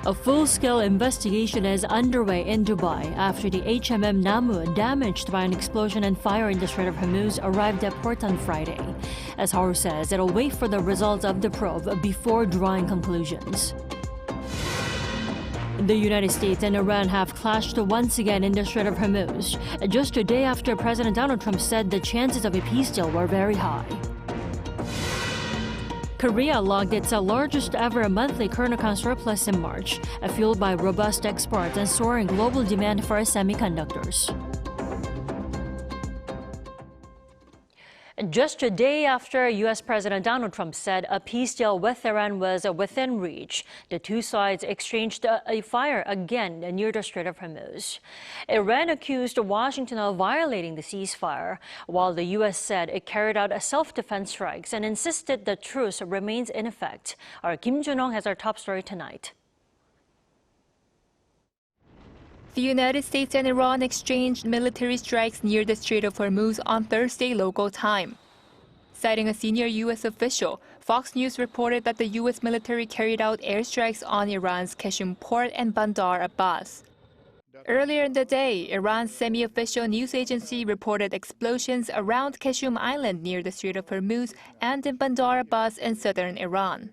A full-scale investigation is underway in Dubai after the HMM Namu, damaged by an explosion and fire in the Strait of Hormuz, arrived at port on Friday. As Haru says, it'll wait for the results of the probe before drawing conclusions. The United States and Iran have clashed once again in the Strait of Hormuz, just a day after President Donald Trump said the chances of a peace deal were very high. Korea logged its largest ever monthly current account surplus in March, fueled by robust exports and soaring global demand for semiconductors. Just a day after U.S. President Donald Trump said a peace deal with Iran was within reach, the two sides exchanged a fire again near the Strait of Hormuz. Iran accused Washington of violating the ceasefire, while the U.S. said it carried out self-defense strikes and insisted the truce remains in effect. Our Kim Jun-hong has our top story tonight. The United States and Iran exchanged military strikes near the Strait of Hormuz on Thursday local time. Citing a senior U.S. official, Fox News reported that the U.S. military carried out airstrikes on Iran's Qeshm port and Bandar Abbas. Earlier in the day, Iran's semi-official news agency reported explosions around Qeshm Island near the Strait of Hormuz and in Bandar Abbas in southern Iran.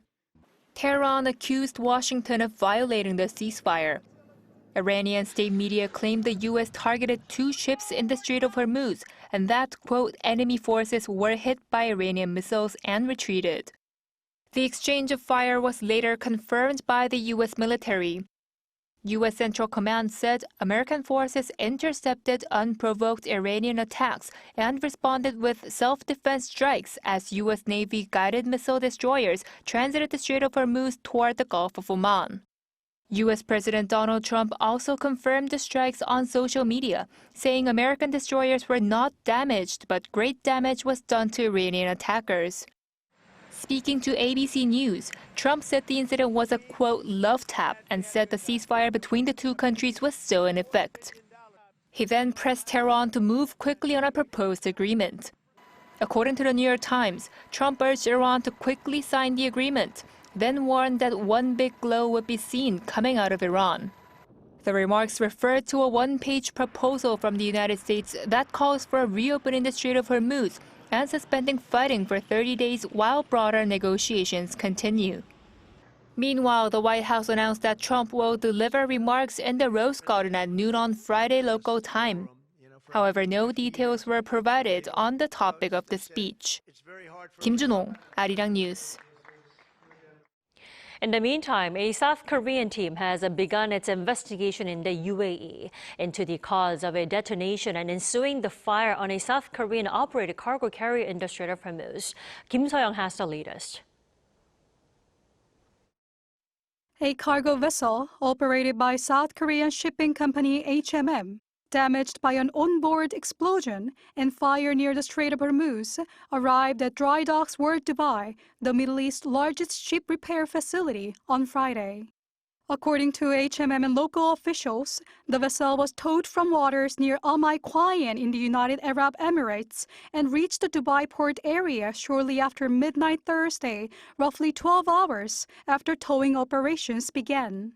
Tehran accused Washington of violating the ceasefire. Iranian state media claimed the U.S. targeted two ships in the Strait of Hormuz and that, quote, enemy forces were hit by Iranian missiles and retreated. The exchange of fire was later confirmed by the U.S. military. U.S. Central Command said American forces intercepted unprovoked Iranian attacks and responded with self-defense strikes as U.S. Navy guided missile destroyers transited the Strait of Hormuz toward the Gulf of Oman. U.S. President Donald Trump also confirmed the strikes on social media, saying American destroyers were not damaged, but great damage was done to Iranian attackers. Speaking to ABC News, Trump said the incident was a, quote, love tap and said the ceasefire between the two countries was still in effect. He then pressed Tehran to move quickly on a proposed agreement. According to the New York Times, Trump urged Iran to quickly sign the agreement, then warned that one big glow would be seen coming out of Iran. The remarks referred to a one-page proposal from the United States that calls for reopening the Strait of Hormuz and suspending fighting for 30 days while broader negotiations continue. Meanwhile, the White House announced that Trump will deliver remarks in the Rose Garden at noon on Friday local time. However, no details were provided on the topic of the speech. Kim Jun-hong, Arirang News. In the meantime, a South Korean team has begun its investigation in the UAE into the cause of a detonation and ensuing the fire on a South Korean-operated cargo carrier in the Strait of Hormuz. Kim So-young has the latest. A cargo vessel operated by South Korean shipping company HMM, damaged by an onboard explosion and fire near the Strait of Hormuz, arrived at Dry Docks World Dubai, the Middle East's largest ship repair facility, on Friday. According to HMM and local officials, the vessel was towed from waters near Al-Quayan in the United Arab Emirates and reached the Dubai port area shortly after midnight Thursday, roughly 12 hours after towing operations began.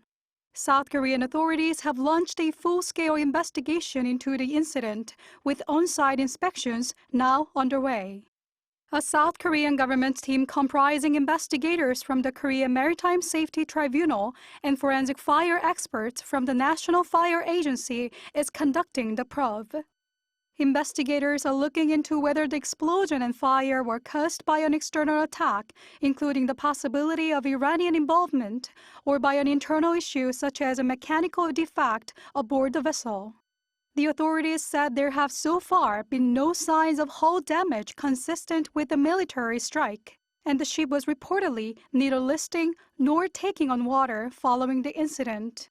South Korean authorities have launched a full-scale investigation into the incident, with on-site inspections now underway. A South Korean government team comprising investigators from the Korean Maritime Safety Tribunal and forensic fire experts from the National Fire Agency is conducting the probe. Investigators are looking into whether the explosion and fire were caused by an external attack, including the possibility of Iranian involvement, or by an internal issue such as a mechanical defect aboard the vessel. The authorities said there have so far been no signs of hull damage consistent with the military strike, and the ship was reportedly neither listing nor taking on water following the incident.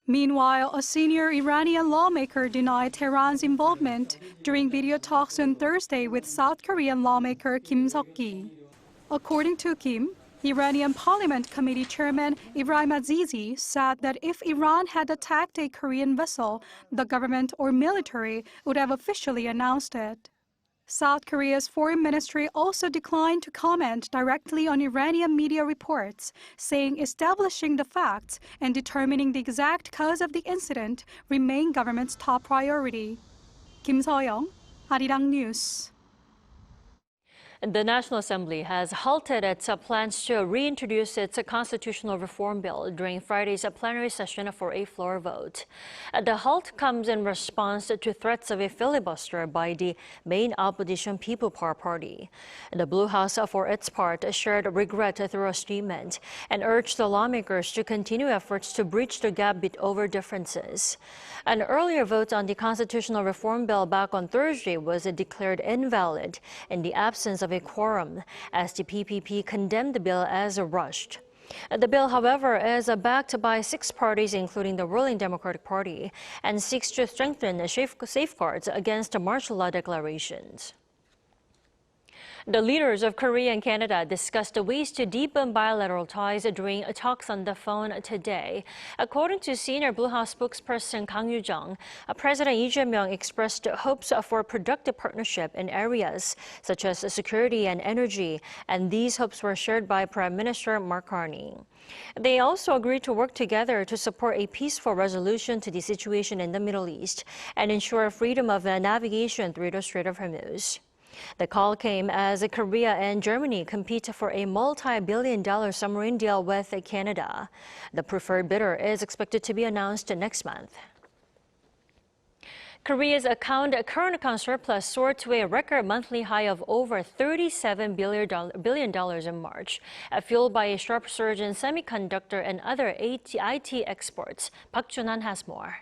Meanwhile, a senior Iranian lawmaker denied Tehran's involvement during video talks on Thursday with South Korean lawmaker Kim Seok-ki. According to Kim, Iranian Parliament Committee Chairman Ibrahim Azizi said that if Iran had attacked a Korean vessel, the government or military would have officially announced it. South Korea's foreign ministry also declined to comment directly on Iranian media reports, saying establishing the facts and determining the exact cause of the incident remain government's top priority. Kim So-young, Arirang News. The National Assembly has halted its plans to reintroduce its constitutional reform bill during Friday's plenary session for a floor vote. The halt comes in response to threats of a filibuster by the main opposition People Power Party. The Blue House, for its part, shared regret through a statement and urged the lawmakers to continue efforts to bridge the gap over differences. An earlier vote on the constitutional reform bill back on Thursday was declared invalid in the absence of a quorum, as the PPP condemned the bill as rushed. The bill, however, is backed by 6 parties, including the ruling Democratic Party, and seeks to strengthen safeguards against martial law declarations. The leaders of Korea and Canada discussed ways to deepen bilateral ties during talks on the phone today. According to senior Blue House spokesperson Kang Yoo-jung, President Lee Jae-myung expressed hopes for a productive partnership in areas such as security and energy, and these hopes were shared by Prime Minister Mark Carney. They also agreed to work together to support a peaceful resolution to the situation in the Middle East and ensure freedom of navigation through the Strait of Hormuz. The call came as Korea and Germany compete for a multi-billion-dollar submarine deal with Canada. The preferred bidder is expected to be announced next month. Korea's current account surplus soared to a record monthly high of over $37 billion in March, fueled by a sharp surge in semiconductor and other IT exports. Park Jun-han has more.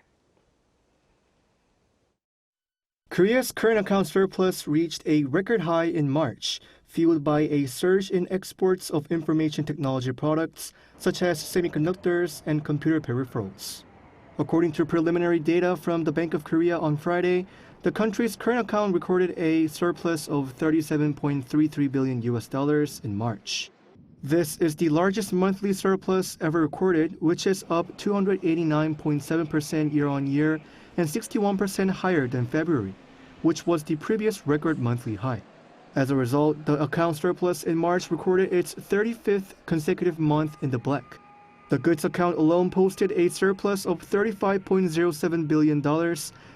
Korea's current account surplus reached a record high in March, fueled by a surge in exports of information technology products such as semiconductors and computer peripherals. According to preliminary data from the Bank of Korea on Friday, the country's current account recorded a surplus of $37.33 billion in March. This is the largest monthly surplus ever recorded, which is up 289.7% year-on-year and 61% higher than February, which was the previous record monthly high. As a result, the account surplus in March recorded its 35th consecutive month in the black. The goods account alone posted a surplus of $35.07 billion,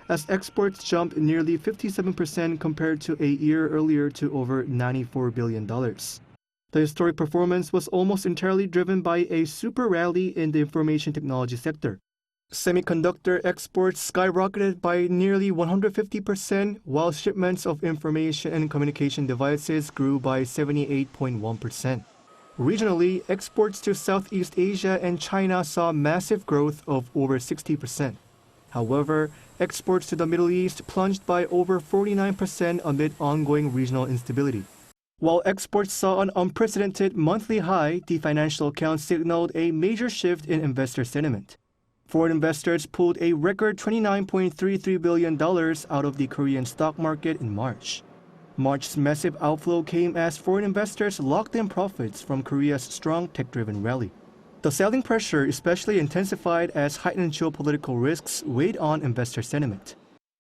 as exports jumped nearly 57% compared to a year earlier to over $94 billion. The historic performance was almost entirely driven by a super rally in the information technology sector. Semiconductor exports skyrocketed by nearly 150%, while shipments of information and communication devices grew by 78.1%. Regionally, exports to Southeast Asia and China saw massive growth of over 60%. However, exports to the Middle East plunged by over 49% amid ongoing regional instability. While exports saw an unprecedented monthly high, the financial accounts signaled a major shift in investor sentiment. Foreign investors pulled a record $29.33 billion out of the Korean stock market in March. March's massive outflow came as foreign investors locked in profits from Korea's strong tech-driven rally. The selling pressure especially intensified as heightened geopolitical risks weighed on investor sentiment.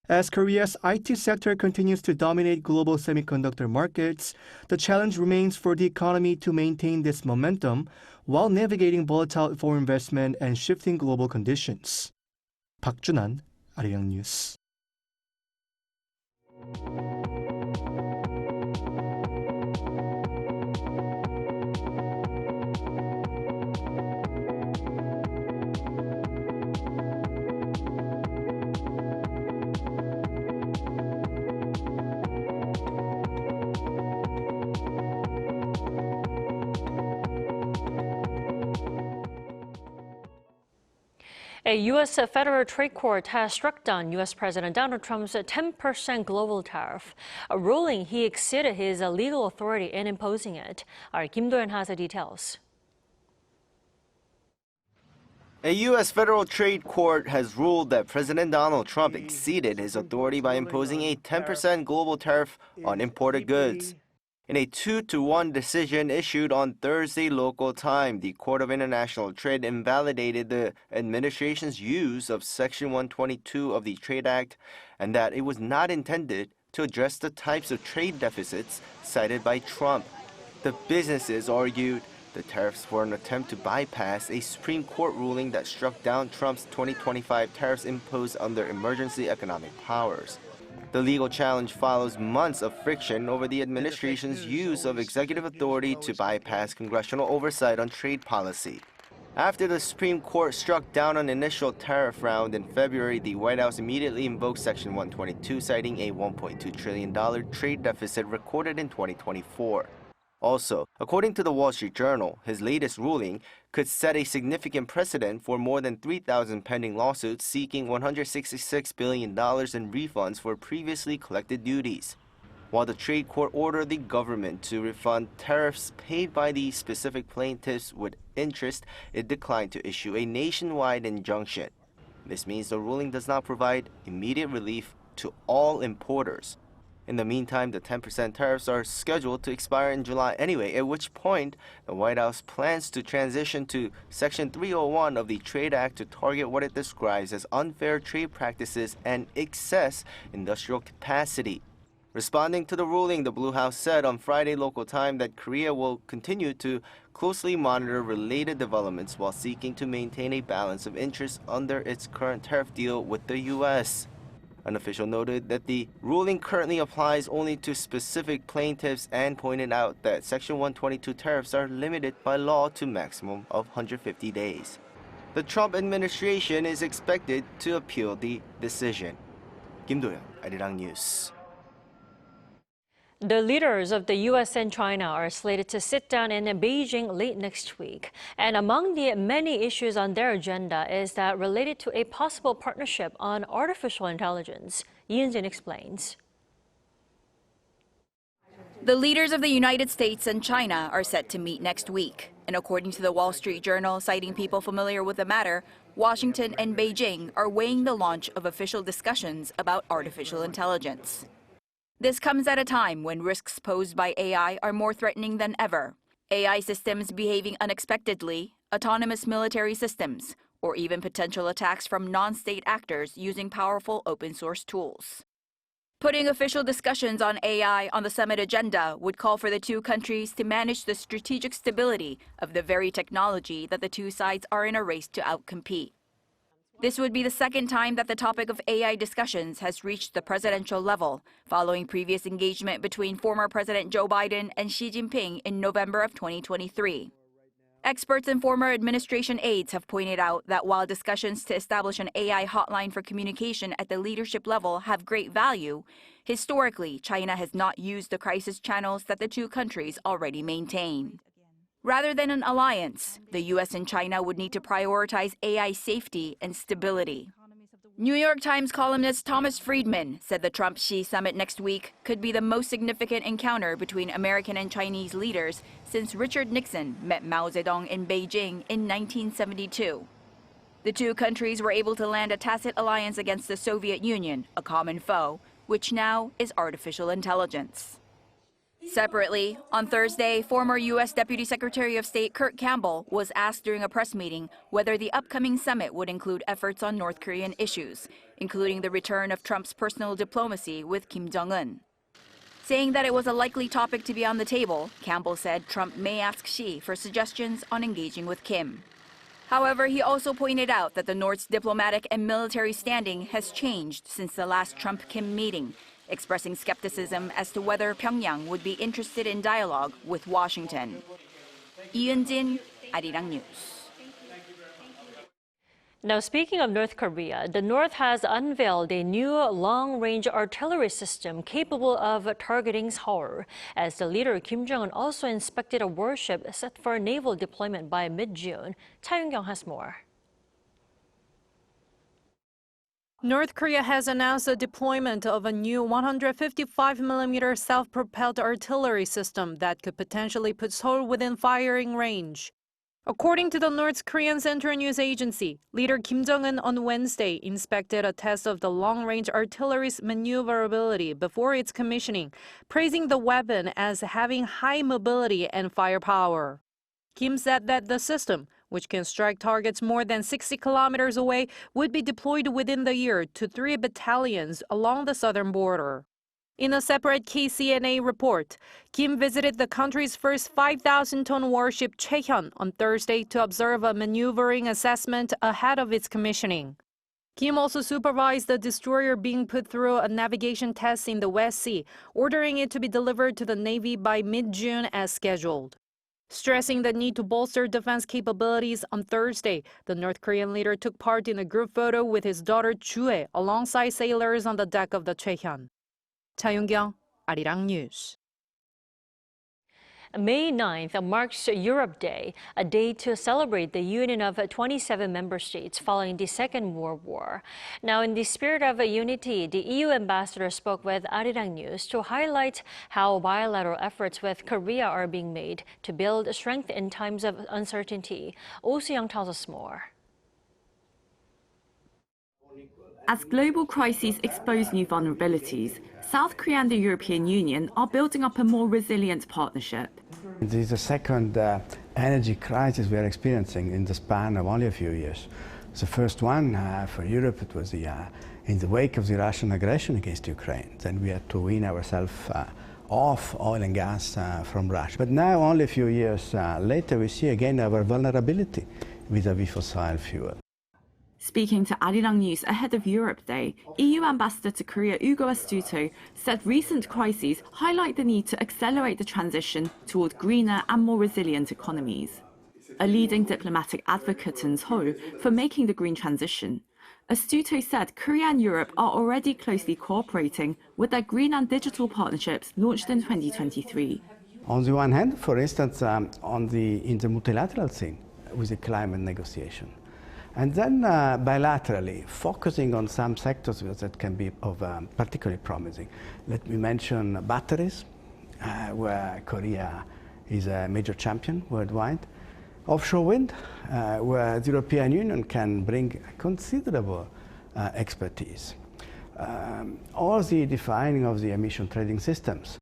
As Korea's IT sector continues to dominate global semiconductor markets, the challenge remains for the economy to maintain this momentum while navigating volatile foreign investment and shifting global conditions. Park Jun-han, Arirang News. A U.S. federal trade court has struck down U.S. President Donald Trump's 10% global tariff, a ruling he exceeded his legal authority in imposing it. Our Kim Do-yeon has the details. A U.S. federal trade court has ruled that President Donald Trump exceeded his authority by imposing a 10% global tariff on imported goods. In a 2-1 decision issued on Thursday local time, the Court of International Trade invalidated the administration's use of Section 122 of the Trade Act and that it was not intended to address the types of trade deficits cited by Trump. The businesses argued the tariffs were an attempt to bypass a Supreme Court ruling that struck down Trump's 2025 tariffs imposed under emergency economic powers. The legal challenge follows months of friction over the administration's use of executive authority to bypass congressional oversight on trade policy. After the Supreme Court struck down an initial tariff round in February, the White House immediately invoked Section 122, citing a $1.2 trillion trade deficit recorded in 2024. Also, according to the Wall Street Journal, his latest ruling could set a significant precedent for more than 3,000 pending lawsuits seeking $166 billion in refunds for previously collected duties. While the trade court ordered the government to refund tariffs paid by the specific plaintiffs with interest, it declined to issue a nationwide injunction. This means the ruling does not provide immediate relief to all importers. In the meantime, the 10% tariffs are scheduled to expire in July anyway, at which point the White House plans to transition to Section 301 of the Trade Act to target what it describes as unfair trade practices and excess industrial capacity. Responding to the ruling, the Blue House said on Friday local time that Korea will continue to closely monitor related developments while seeking to maintain a balance of interests under its current tariff deal with the U.S. An official noted that the ruling currently applies only to specific plaintiffs and pointed out that Section 122 tariffs are limited by law to maximum of 150 days. The Trump administration is expected to appeal the decision. Kim Do-young, Arirang News. The leaders of the U.S. and China are slated to sit down in Beijing late next week. And among the many issues on their agenda is that related to a possible partnership on artificial intelligence. Hyun explains. The leaders of the United States and China are set to meet next week. And according to the Wall Street Journal, citing people familiar with the matter, Washington and Beijing are weighing the launch of official discussions about artificial intelligence. This comes at a time when risks posed by AI are more threatening than ever. AI systems behaving unexpectedly, autonomous military systems, or even potential attacks from non-state actors using powerful open-source tools. Putting official discussions on AI on the summit agenda would call for the two countries to manage the strategic stability of the very technology that the two sides are in a race to outcompete. This would be the second time that the topic of AI discussions has reached the presidential level, following previous engagement between former President Joe Biden and Xi Jinping in November of 2023. Experts and former administration aides have pointed out that while discussions to establish an AI hotline for communication at the leadership level have great value, historically, China has not used the crisis channels that the two countries already maintain. Rather than an alliance, the U.S. and China would need to prioritize AI safety and stability. New York Times columnist Thomas Friedman said the Trump-Xi summit next week could be the most significant encounter between American and Chinese leaders since Richard Nixon met Mao Zedong in Beijing in 1972. The two countries were able to land a tacit alliance against the Soviet Union, a common foe, which now is artificial intelligence. Separately, on Thursday, former U.S. Deputy Secretary of State Kurt Campbell was asked during a press meeting whether the upcoming summit would include efforts on North Korean issues, including the return of Trump's personal diplomacy with Kim Jong-un. Saying that it was a likely topic to be on the table, Campbell said Trump may ask Xi for suggestions on engaging with Kim. However, he also pointed out that the North's diplomatic and military standing has changed since the last Trump-Kim meeting, expressing skepticism as to whether Pyongyang would be interested in dialogue with Washington. Hyun, Arirang News. Now, speaking of North Korea, the North has unveiled a new long-range artillery system capable of targeting Seoul, as the leader Kim Jong-un also inspected a warship set for naval deployment by mid-June. Cha Yong-kyung has more. North Korea has announced the deployment of a new 155mm self-propelled artillery system that could potentially put Seoul within firing range. According to the North Korean Central News Agency, leader Kim Jong-un on Wednesday inspected a test of the long-range artillery's maneuverability before its commissioning, praising the weapon as having high mobility and firepower. Kim said that the system, which can strike targets more than 60 kilometers away, would be deployed within the year to 3 battalions along the southern border. In a separate KCNA report, Kim visited the country's first 5,000-ton warship Chehyun on Thursday to observe a maneuvering assessment ahead of its commissioning. Kim also supervised the destroyer being put through a navigation test in the West Sea, ordering it to be delivered to the Navy by mid-June as scheduled. Stressing the need to bolster defense capabilities on Thursday, the North Korean leader took part in a group photo with his daughter Chue alongside sailors on the deck of the Chehyun. 차윤경, Arirang News. May 9th marks Europe Day, a day to celebrate the union of 27 member states following the Second World War. Now, in the spirit of unity, the EU ambassador spoke with Arirang News to highlight how bilateral efforts with Korea are being made to build strength in times of uncertainty. Oh Soo-young tells us more. As global crises expose new vulnerabilities, South Korea and the European Union are building up a more resilient partnership. This is the second energy crisis we are experiencing in the span of only a few years. The first one for Europe, it was in the wake of the Russian aggression against Ukraine. Then we had to wean ourselves off oil and gas from Russia. But now, only a few years later, we see again our vulnerability vis-à-vis fossil fuel. Speaking to Arirang News ahead of Europe Day, EU Ambassador to Korea Ugo Astuto said recent crises highlight the need to accelerate the transition toward greener and more resilient economies. A leading diplomatic advocate in Seoul for making the green transition, Astuto said Korea and Europe are already closely cooperating with their green and digital partnerships launched in 2023. On the one hand, for instance, in the multilateral scene with the climate negotiation. And then bilaterally, focusing on some sectors that can be particularly promising. Let me mention batteries, where Korea is a major champion worldwide. Offshore wind, where the European Union can bring considerable expertise. Or the defining of the emission trading systems.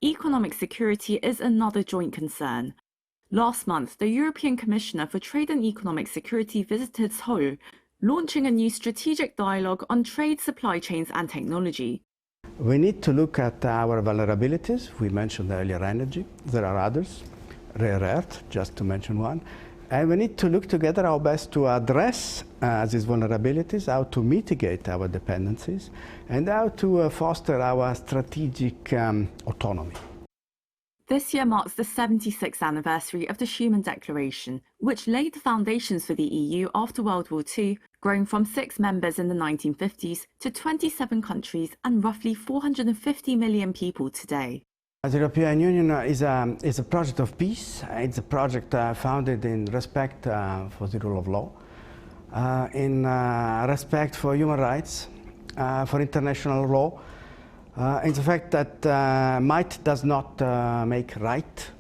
Economic security is another joint concern. Last month, the European Commissioner for Trade and Economic Security visited Seoul, launching a new strategic dialogue on trade, supply chains and technology. We need to look at our vulnerabilities. We mentioned earlier energy. There are others, rare earth, just to mention one. And we need to look together how best to address these vulnerabilities, how to mitigate our dependencies, and how to foster our strategic autonomy. This year marks the 76th anniversary of the Schuman Declaration, which laid the foundations for the EU after World War II, growing from 6 members in the 1950s to 27 countries and roughly 450 million people today. The European Union is a project of peace. It's a project founded in respect for the rule of law, in respect for human rights, for international law, in the fact that might does not make right.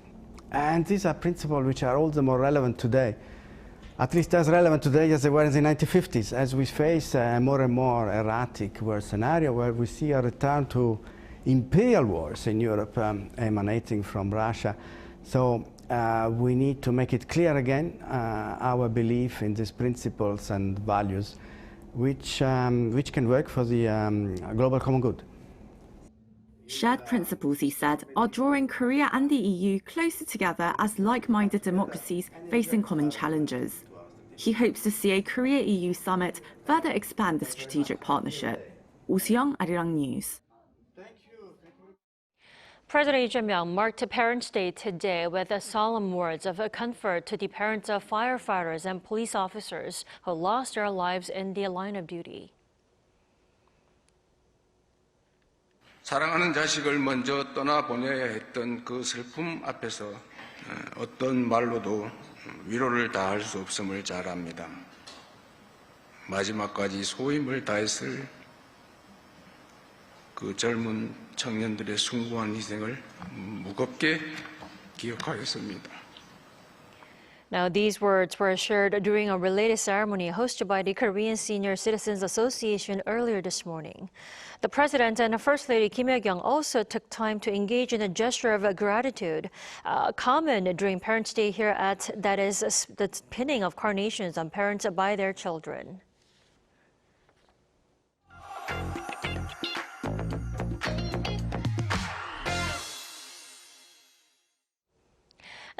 And these are principles which are all the more relevant today, at least as relevant today as they were in the 1950s, as we face a more and more erratic world scenario where we see a return to imperial wars in Europe emanating from Russia. So we need to make it clear again our belief in these principles and values which can work for the global common good. Shared principles, he said, are drawing Korea and the EU closer together as like-minded democracies facing common challenges. He hopes to see a Korea-EU summit further expand the strategic partnership. Oh Soo-young, Arirang News. President Lee Jae-myung marked Parents' Day today with solemn words of comfort to the parents of firefighters and police officers who lost their lives in the line of duty. 사랑하는 자식을 먼저 떠나보내야 했던 그 슬픔 앞에서 어떤 말로도 위로를 다할 수 없음을 잘 압니다. 마지막까지 소임을 다했을 그 젊은 청년들의 숭고한 희생을 무겁게 기억하였습니다. Now, these words were shared during a related ceremony hosted by the Korean Senior Citizens Association earlier this morning. The President and First Lady Kim Hye-kyung also took time to engage in a gesture of gratitude, common during Parents' Day here that is the pinning of carnations on parents by their children.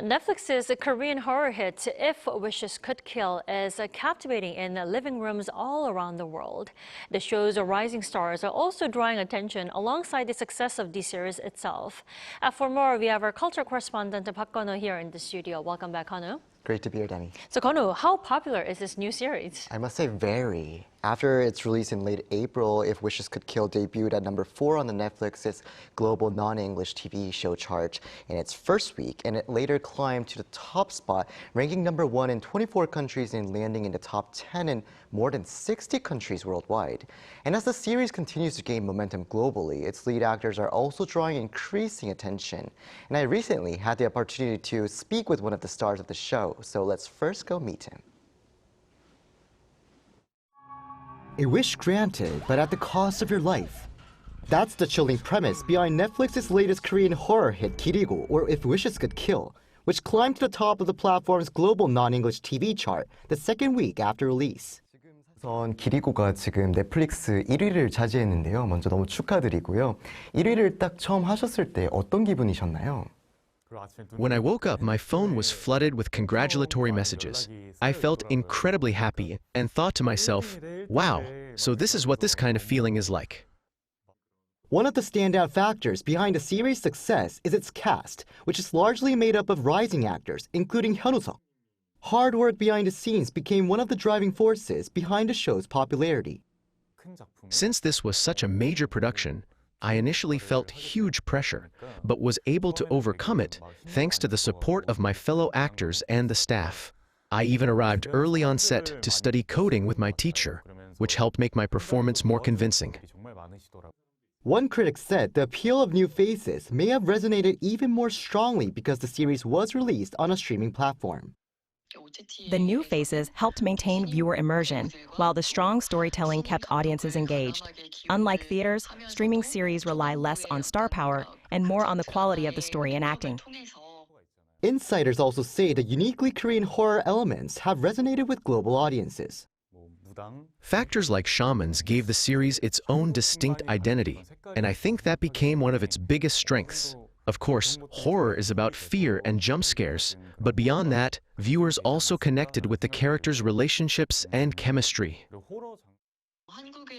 Netflix's Korean horror hit If Wishes Could Kill is captivating in living rooms all around the world. The show's rising stars are also drawing attention alongside the success of the series itself. For more, we have our culture correspondent Park Gun-ho here in the studio. Welcome back, Gun-ho. Great to be here, Danny. So, Gun-ho, how popular is this new series? I must say very. After its release in late April, If Wishes Could Kill debuted at number 4 on the Netflix's global non-English TV show chart in its first week, and it later climbed to the top spot, ranking number 1 in 24 countries and landing in the top 10 in more than 60 countries worldwide. And as the series continues to gain momentum globally, its lead actors are also drawing increasing attention. And I recently had the opportunity to speak with one of the stars of the show, so let's first go meet him. A wish granted, but at the cost of your life. That's the chilling premise behind Netflix's latest Korean horror hit Kirigo, or If Wishes Could Kill, which climbed to the top of the platform's global non-English TV chart the second week after release. 우선 기리고가 지금 넷플릭스 1위를 차지했는데요. 먼저 너무 축하드리고요. 1위를 딱 처음 하셨을 때 어떤 기분이셨나요? When I woke up, my phone was flooded with congratulatory messages. I felt incredibly happy and thought to myself, wow, so this is what this kind of feeling is like. One of the standout factors behind the series' success is its cast, which is largely made up of rising actors, including Hyun Woo-seok. Hard work behind the scenes became one of the driving forces behind the show's popularity. Since this was such a major production, I initially felt huge pressure, but was able to overcome it thanks to the support of my fellow actors and the staff. I even arrived early on set to study coding with my teacher, which helped make my performance more convincing. One critic said the appeal of new faces may have resonated even more strongly because the series was released on a streaming platform. The new faces helped maintain viewer immersion, while the strong storytelling kept audiences engaged. Unlike theaters, streaming series rely less on star power and more on the quality of the story and acting. Insiders also say the uniquely Korean horror elements have resonated with global audiences. Factors like shamans gave the series its own distinct identity, and I think that became one of its biggest strengths. Of course, horror is about fear and jump scares, but beyond that, viewers also connected with the characters' relationships and chemistry.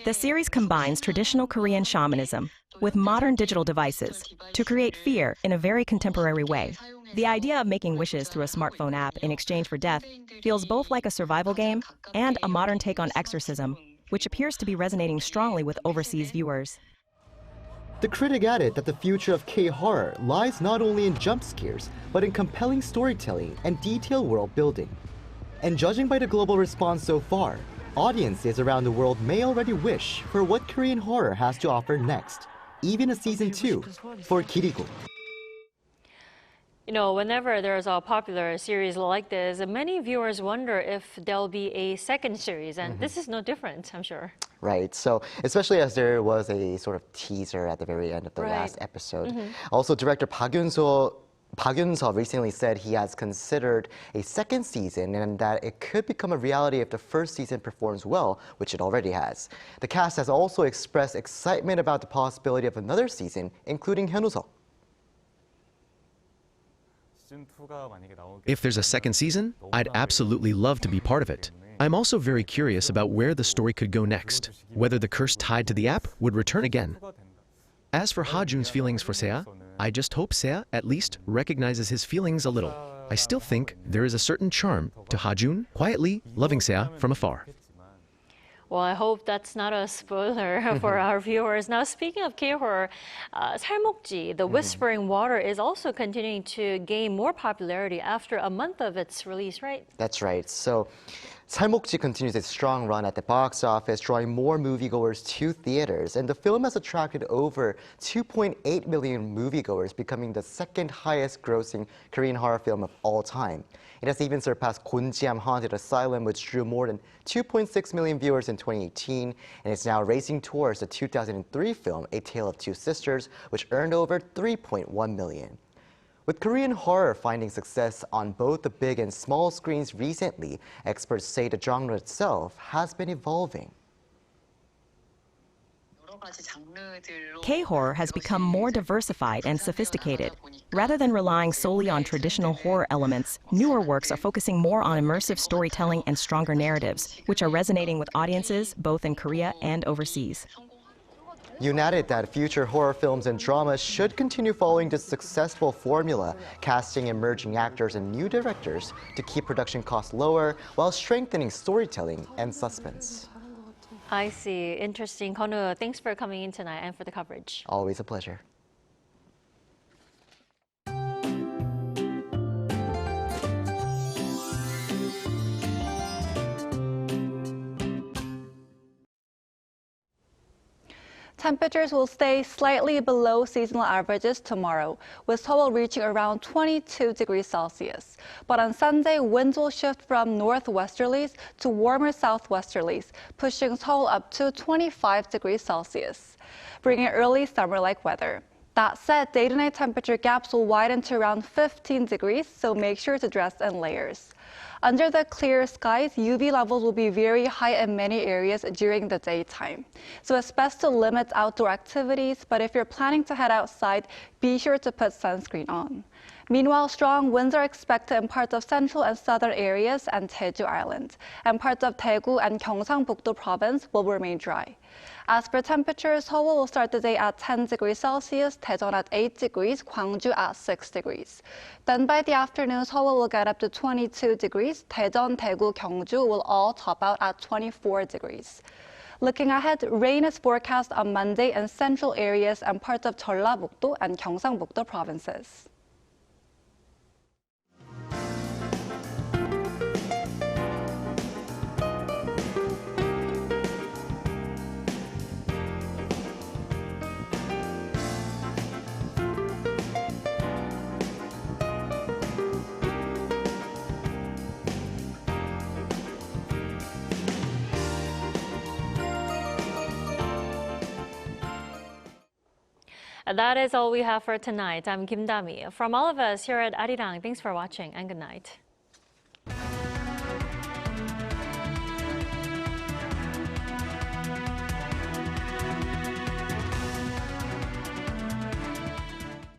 The series combines traditional Korean shamanism with modern digital devices to create fear in a very contemporary way. The idea of making wishes through a smartphone app in exchange for death feels both like a survival game and a modern take on exorcism, which appears to be resonating strongly with overseas viewers. The critic added that the future of K-horror lies not only in jump scares, but in compelling storytelling and detailed world building. And judging by the global response so far, audiences around the world may already wish for what Korean horror has to offer next, even a season 2 for Kirigo. You know, whenever there's a popular series like this, many viewers wonder if there'll be a second series, and this is no different, I'm sure. Right, so especially as there was a sort of teaser at the very end of the last episode. Also, director Park Hyun-seo recently said he has considered a second season and that it could become a reality if the first season performs well, which it already has. The cast has also expressed excitement about the possibility of another season, including Hyun Woo-seok. If there's a second season, I'd absolutely love to be part of it. I'm also very curious about where the story could go next, whether the curse tied to the app would return again. As for Ha-jun's feelings for Seo, I just hope Seo at least recognizes his feelings a little. I still think there is a certain charm to Ha-jun quietly loving Seo from afar. Well, I hope that's not a spoiler for our viewers. Now, speaking of K-horror, 살목지, The Whispering Water, is also continuing to gain more popularity after a month of its release, right? That's right. So, 살목지 continues its strong run at the box office, drawing more moviegoers to theaters. And the film has attracted over 2.8 million moviegoers, becoming the second highest grossing Korean horror film of all time. It has even surpassed Gonjiam Haunted Asylum, which drew more than 2.6 million viewers in 2018, and it's now racing towards the 2003 film A Tale of Two Sisters, which earned over 3.1 million. With Korean horror finding success on both the big and small screens recently, experts say the genre itself has been evolving. K-horror has become more diversified and sophisticated. Rather than relying solely on traditional horror elements, newer works are focusing more on immersive storytelling and stronger narratives, which are resonating with audiences both in Korea and overseas. Yoon added that future horror films and dramas should continue following this successful formula, casting emerging actors and new directors to keep production costs lower while strengthening storytelling and suspense. I see. Interesting. Konu, thanks for coming in tonight and for the coverage. Always a pleasure. Temperatures will stay slightly below seasonal averages tomorrow, with Seoul reaching around 22 degrees Celsius. But on Sunday, winds will shift from northwesterlies to warmer southwesterlies, pushing Seoul up to 25 degrees Celsius, bringing early summer-like weather. That said, day-to-night temperature gaps will widen to around 15 degrees, so make sure to dress in layers. Under the clear skies, UV levels will be very high in many areas during the daytime. So it's best to limit outdoor activities, but if you're planning to head outside, be sure to put sunscreen on. Meanwhile, strong winds are expected in parts of central and southern areas and Jeju Island, and parts of Daegu and Gyeongsang-Bukdo province will remain dry. As for temperatures, Seoul will start the day at 10 degrees Celsius, Daejeon at 8 degrees, Gwangju at 6 degrees. Then by the afternoon, Seoul will get up to 22 degrees, Daejeon, Daegu, Gyeongju will all top out at 24 degrees. Looking ahead, rain is forecast on Monday in central areas and parts of Jeollabuk-do and Gyeongsang-Bukdo provinces. That is all we have for tonight. I'm Kim Dami. From all of us here at Arirang, thanks for watching and good night.